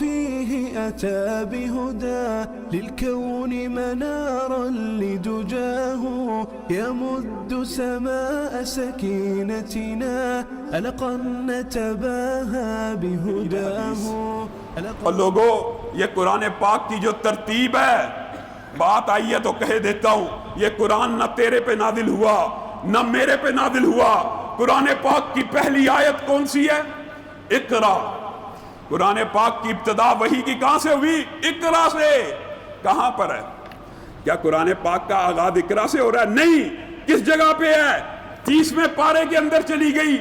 فيه أتى بهدى للكون منارا لدجاه يمد سماء سكينتنا ألقا نتباهى بهداه. اور لوگوں یہ قرآن پاک کی جو ترتیب ہے، بات آئی ہے تو کہہ دیتا ہوں، یہ قرآن نہ تیرے پہ نازل ہوا نہ میرے پہ نازل ہوا. قرآن پاک کی پہلی آیت کون سی ہے؟ اقرا. قرآن پاک کی ابتدا وحی کی کہاں سے ہوئی؟ اقرا سے. کہاں پر ہے؟ کیا قرآن پاک کا آغاز اقرا سے ہو رہا ہے؟ نہیں. کس جگہ پہ ہے؟ 30ویں پارے کے اندر چلی گئی،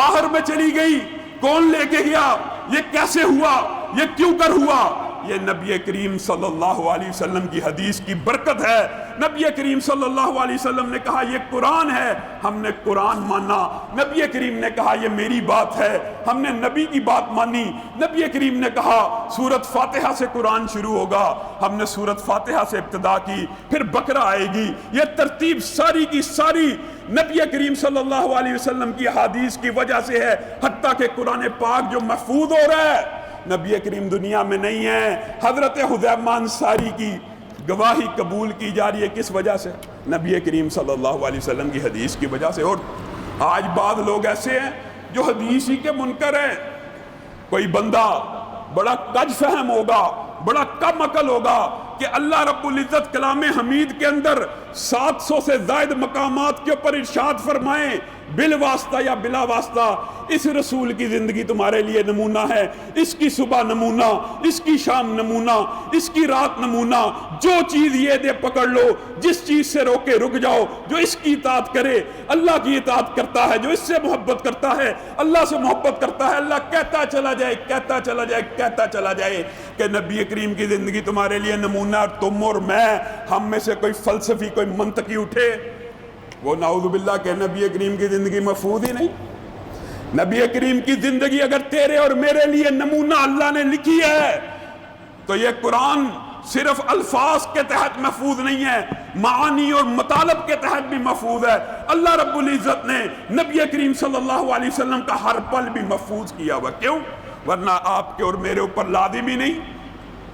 آخر میں چلی گئی. کون لے کے گیا؟ یہ کیسے ہوا؟ یہ کیوں کر ہوا؟ یہ نبی کریم صلی اللہ علیہ وسلم کی حدیث کی برکت ہے. نبی کریم صلی اللہ علیہ وسلم نے کہا یہ قرآن ہے، ہم نے قرآن مانا. نبی کریم نے کہا یہ میری بات ہے، ہم نے نبی کی بات مانی. نبی کریم نے کہا سورت فاتحہ سے قرآن شروع ہوگا، ہم نے سورت فاتحہ سے ابتدا کی، پھر بقرہ آئے گی. یہ ترتیب ساری کی ساری نبی کریم صلی اللہ علیہ وسلم کی حدیث کی وجہ سے ہے. حتیٰ کہ قرآن پاک جو محفوظ ہو رہا ہے، نبی کریم دنیا میں نہیں ہے. حضرت حذیفہ انصاری کی گواہی قبول کی جا رہی ہے. کس وجہ سے؟ نبی کریم صلی اللہ علیہ وسلم کی حدیث کی وجہ سے. اور آج بعض لوگ ایسے ہیں جو حدیث ہی کے منکر ہیں. کوئی بندہ بڑا کج فہم ہوگا، بڑا کم عقل ہوگا کہ اللہ رب العزت کلام حمید کے اندر 700 سے زائد مقامات کے اوپر ارشاد فرمائیں بالواسطہ یا بلا واسطہ اس رسول کی زندگی تمہارے لیے نمونہ ہے. اس کی صبح نمونہ، اس کی شام نمونہ، اس کی رات نمونہ. جو چیز یہ دے پکڑ لو، جس چیز سے روکے رک جاؤ. جو اس کی اطاعت کرے اللہ کی اطاعت کرتا ہے، جو اس سے محبت کرتا ہے اللہ سے محبت کرتا ہے. اللہ کہتا چلا جائے، کہتا چلا جائے، کہتا چلا جائے کہ نبی کریم کی زندگی تمہارے لیے نمونہ. اور تم اور میں، ہم میں سے کوئی فلسفی، کوئی منطقی اٹھے وہ نعوذ باللہ کہ نبی کریم کی زندگی محفوظ ہی نہیں. نبی کریم کی زندگی اگر تیرے اور میرے لیے نمونہ اللہ نے لکھی ہے تو یہ قرآن صرف الفاظ کے تحت محفوظ نہیں ہے، معانی اور مطالب کے تحت بھی محفوظ ہے. اللہ رب العزت نے نبی کریم صلی اللہ علیہ وسلم کا ہر پل بھی محفوظ کیا ہوا. کیوں؟ ورنہ آپ کے اور میرے اوپر لازم ہی نہیں.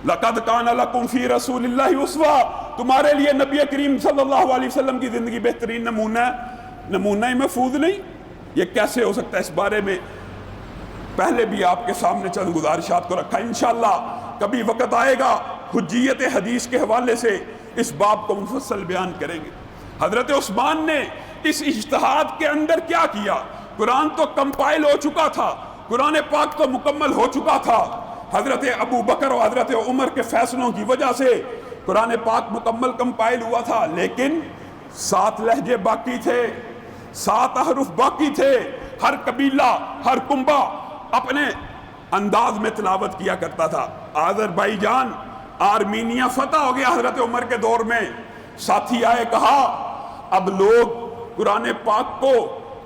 لَقَدْ كَانَ لَكُمْ فِي رَسُولِ اللَّهِ أُسْوَةٌ. تمہارے لیے نبی کریم صلی اللہ علیہ وسلم کی زندگی بہترین نمونہ ہے. نمونہ ہی محفوظ نہیں. یہ کیسے ہو سکتا ہے؟ اس بارے میں پہلے بھی آپ کے سامنے چند گزارشات کو رکھا. انشاءاللہ کبھی وقت آئے گا حجیت حدیث کے حوالے سے اس باب کو مفصل بیان کریں گے. حضرت عثمان نے اس اجتہاد کے اندر کیا کیا؟ قرآن تو کمپائل ہو چکا تھا، قرآن پاک تو مکمل ہو چکا تھا. حضرت ابو بکر اور حضرت عمر کے فیصلوں کی وجہ سے قرآن پاک مکمل کمپائل ہوا تھا، لیکن 7 لہجے باقی تھے، 7 احرف باقی تھے. ہر قبیلہ، ہر کنبہ اپنے انداز میں تلاوت کیا کرتا تھا. آذربائیجان، آرمینیا فتح ہو گیا حضرت عمر کے دور میں. ساتھی آئے، کہا اب لوگ قرآن پاک کو،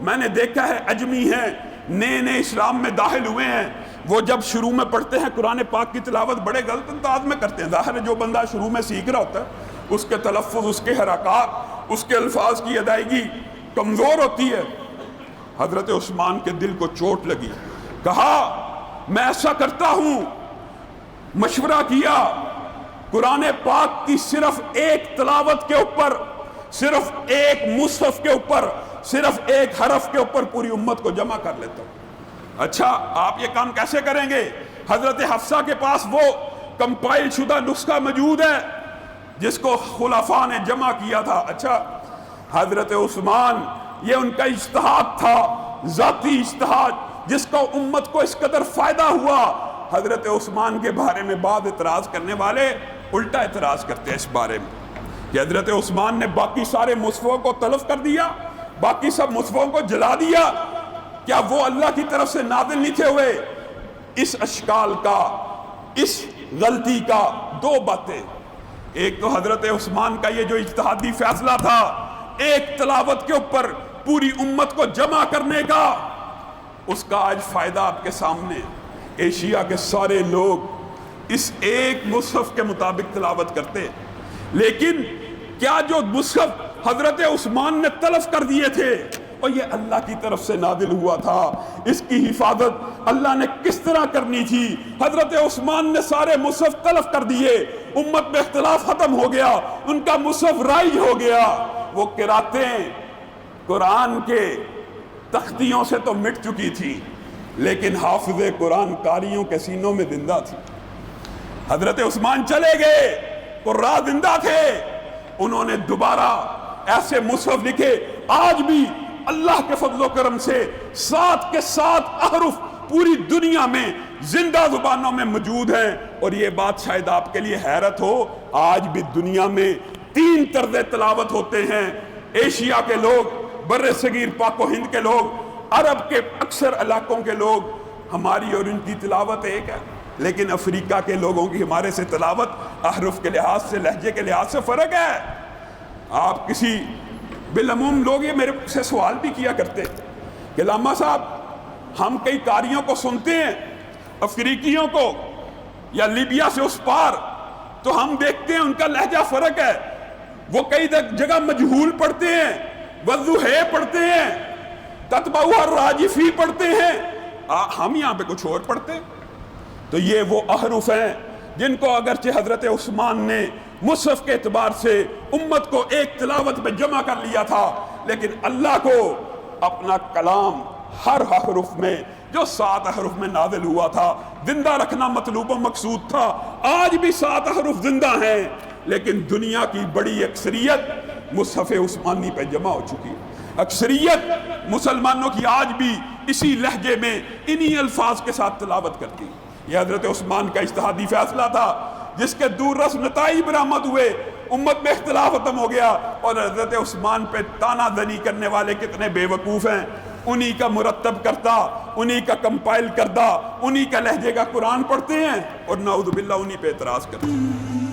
میں نے دیکھا ہے عجمی ہیں، نئے نئے اسلام میں داخل ہوئے ہیں، وہ جب شروع میں پڑھتے ہیں قرآن پاک کی تلاوت بڑے غلط انداز میں کرتے ہیں. ظاہر ہے جو بندہ شروع میں سیکھ رہا ہوتا ہے اس کے تلفظ، اس کے حرکات، اس کے الفاظ کی ادائیگی کمزور ہوتی ہے. حضرت عثمان کے دل کو چوٹ لگی. کہا میں ایسا کرتا ہوں. مشورہ کیا، قرآن پاک کی صرف ایک تلاوت کے اوپر، صرف ایک مصحف کے اوپر، صرف ایک حرف کے اوپر پوری امت کو جمع کر لیتا ہوں. اچھا آپ یہ کام کیسے کریں گے؟ حضرت حفصہ کے پاس وہ کمپائل شدہ نسخہ موجود ہے جس کو خلفاء نے جمع کیا تھا. اچھا حضرت عثمان، یہ ان کا اجتہاد تھا، ذاتی اجتہاد جس کو امت کو اس قدر فائدہ ہوا. حضرت عثمان کے بارے میں بعض اعتراض کرنے والے الٹا اعتراض کرتے ہیں اس بارے میں کہ حضرت عثمان نے باقی سارے مصحفوں کو تلف کر دیا، باقی سب مصحفوں کو جلا دیا. کیا وہ اللہ کی طرف سے نازل نہیں تھے ہوئے؟ اس اشکال کا، اس غلطی کا 2 باتیں. ایک تو حضرت عثمان کا یہ جو اجتہادی فیصلہ تھا ایک تلاوت کے اوپر پوری امت کو جمع کرنے کا، اس کا آج فائدہ آپ کے سامنے. ایشیا کے سارے لوگ اس ایک مصحف کے مطابق تلاوت کرتے، لیکن کیا جو مصحف حضرت عثمان نے تلف کر دیے تھے اور یہ اللہ کی طرف سے نازل ہوا تھا، اس کی حفاظت اللہ نے کس طرح کرنی تھی۔ حضرت عثمان نے سارے مصحف تلف کر دیے، امت میں اختلاف ختم ہو گیا، ان کا مصحف رائج ہو گیا۔ وہ قراتیں قرآن کے تختیوں سے تو مٹ چکی تھی، لیکن حافظ قرآن قاریوں کے سینوں میں زندہ تھی۔ حضرت عثمان چلے گئے، قراء زندہ تھے، انہوں نے دوبارہ ایسے مصحف لکھے، آج بھی اللہ کے فضل و کرم سے 7 کے 7 احرف پوری دنیا میں زندہ زبانوں میں موجود ہیں۔ اور یہ بات شاید آپ کے لیے حیرت ہو، آج بھی دنیا میں 3 طرز تلاوت ہوتے ہیں۔ ایشیا کے لوگ، بر صغیر پاک و ہند کے لوگ، عرب کے اکثر علاقوں کے لوگ، ہماری اور ان کی تلاوت ایک ہے، لیکن افریقہ کے لوگوں کی ہمارے سے تلاوت احرف کے لحاظ سے، لہجے کے لحاظ سے فرق ہے۔ آپ کسی بالعموم لوگ یہ میرے سے سوال بھی کیا کرتے کہ لاما صاحب، ہم کئی قاریوں کو سنتے ہیں، افریقیوں کو یا لیبیا سے اس پار، تو ہم دیکھتے ہیں ان کا لہجہ فرق ہے، وہ کئی جگہ مجہول پڑھتے ہیں، وضوحے پڑھتے ہیں، تتبعہ الراجفی پڑھتے ہیں، ہم یہاں پہ کچھ اور پڑھتے ہیں۔ تو یہ وہ احرف ہیں جن کو اگرچہ حضرت عثمان نے مصحف کے اعتبار سے امت کو ایک تلاوت میں جمع کر لیا تھا، لیکن اللہ کو اپنا کلام ہر حرف میں جو 7 حرف میں نازل ہوا تھا زندہ رکھنا مطلوب و مقصود تھا۔ آج بھی 7 حرف زندہ ہیں، لیکن دنیا کی بڑی اکثریت مصحف عثمانی پہ جمع ہو چکی ہے۔ اکثریت مسلمانوں کی آج بھی اسی لہجے میں انہی الفاظ کے ساتھ تلاوت کرتی ہے۔ یہ حضرت عثمان کا اجتہادی فیصلہ تھا، جس کے دور رس نتائج برآمد ہوئے، امت میں اختلاف ختم ہو گیا، اور حضرت عثمان پہ تانا زنی کرنے والے کتنے بے وقوف ہیں، انہی کا مرتب کرتا، انہی کا کمپائل کردہ، انہی کا لہجے کا قرآن پڑھتے ہیں، اور نعوذ باللہ انہی پہ اعتراض کرتے ہیں۔